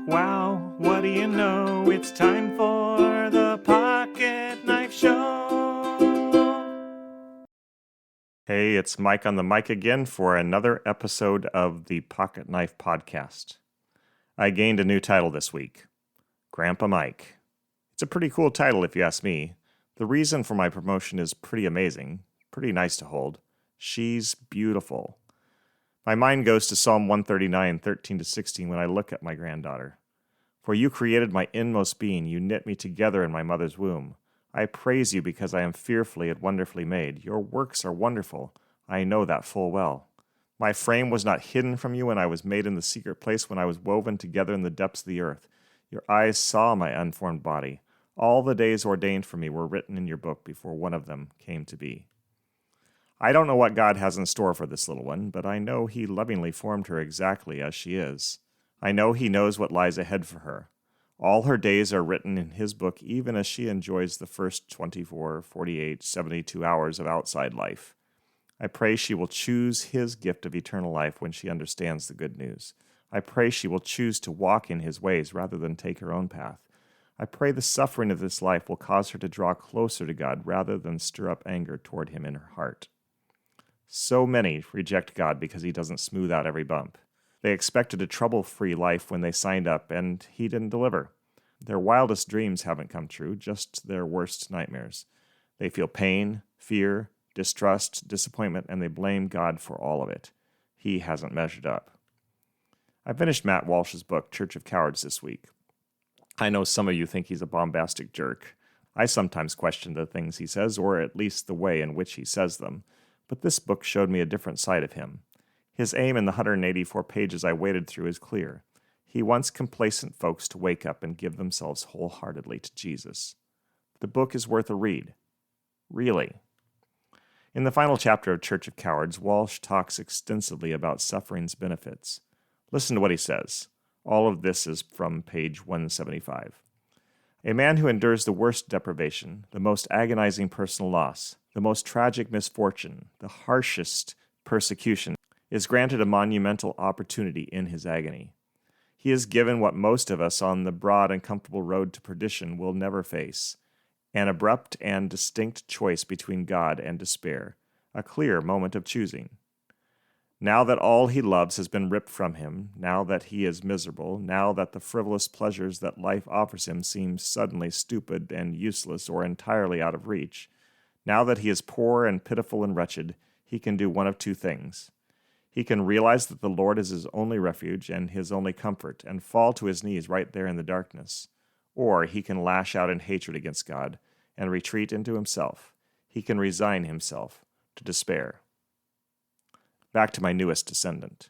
wow, what do you know? It's time for the Pocket Knife Show. Hey, it's Mike on the mic again for another episode of the Pocket Knife Podcast. I gained a new title this week, Grampa Mike. It's a pretty cool title if you ask me. The reason for my promotion is pretty amazing, pretty nice to hold. She's beautiful. My mind goes to Psalm 139, 13-16 when I look at my granddaughter. For you created my inmost being, you knit me together in my mother's womb. I praise you because I am fearfully and wonderfully made. Your works are wonderful. I know that full well. My frame was not hidden from you when I was made in the secret place, when I was woven together in the depths of the earth. Your eyes saw my unformed body. All the days ordained for me were written in your book before one of them came to be. I don't know what God has in store for this little one, but I know He lovingly formed her exactly as she is. I know He knows what lies ahead for her. All her days are written in His book, even as she enjoys the first 24, 48, 72 hours of outside life. I pray she will choose His gift of eternal life when she understands the good news. I pray she will choose to walk in His ways rather than take her own path. I pray the suffering of this life will cause her to draw closer to God rather than stir up anger toward Him in her heart. So many reject God because He doesn't smooth out every bump. They expected a trouble-free life when they signed up, and He didn't deliver. Their wildest dreams haven't come true, just their worst nightmares. They feel pain, fear, distrust, disappointment, and they blame God for all of it. He hasn't measured up. I finished Matt Walsh's book, Church of Cowards, this week. I know some of you think he's a bombastic jerk. I sometimes question the things he says, or at least the way in which he says them. But this book showed me a different side of him. His aim in the 184 pages I waded through is clear. He wants complacent folks to wake up and give themselves wholeheartedly to Jesus. The book is worth a read. Really. In the final chapter of Church of Cowards, Walsh talks extensively about suffering's benefits. Listen to what he says. All of this is from page 175. A man who endures the worst deprivation, the most agonizing personal loss, the most tragic misfortune, the harshest persecution, is granted a monumental opportunity in his agony. He is given what most of us on the broad and comfortable road to perdition will never face, an abrupt and distinct choice between God and despair, a clear moment of choosing. Now that all he loves has been ripped from him, now that he is miserable, now that the frivolous pleasures that life offers him seem suddenly stupid and useless or entirely out of reach, now that he is poor and pitiful and wretched, he can do one of two things. He can realize that the Lord is his only refuge and his only comfort, and fall to his knees right there in the darkness. Or he can lash out in hatred against God and retreat into himself. He can resign himself to despair. Back to my newest descendant.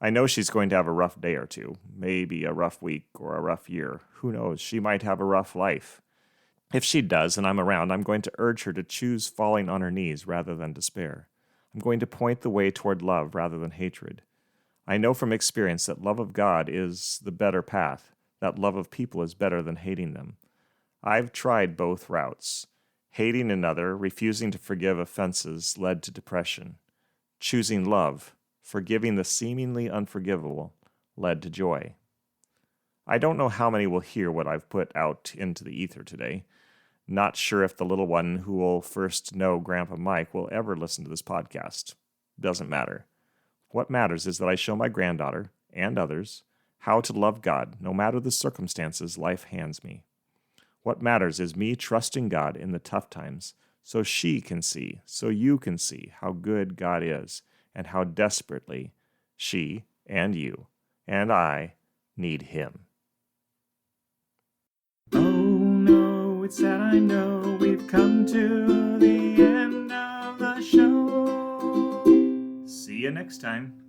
I know she's going to have a rough day or two, maybe a rough week or a rough year. Who knows? She might have a rough life. If she does and I'm around, I'm going to urge her to choose falling on her knees rather than despair. I'm going to point the way toward love rather than hatred. I know from experience that love of God is the better path, that love of people is better than hating them. I've tried both routes. Hating another, refusing to forgive offenses, led to depression. Choosing love, forgiving the seemingly unforgivable, led to joy. I don't know how many will hear what I've put out into the ether today. Not sure if the little one who will first know Grampa Mike will ever listen to this podcast. Doesn't matter. What matters is that I show my granddaughter, and others, how to love God no matter the circumstances life hands me. What matters is me trusting God in the tough times so she can see, so you can see how good God is and how desperately she and you and I need Him. Oh no, it's sad I know we've come to the end of the show. See you next time.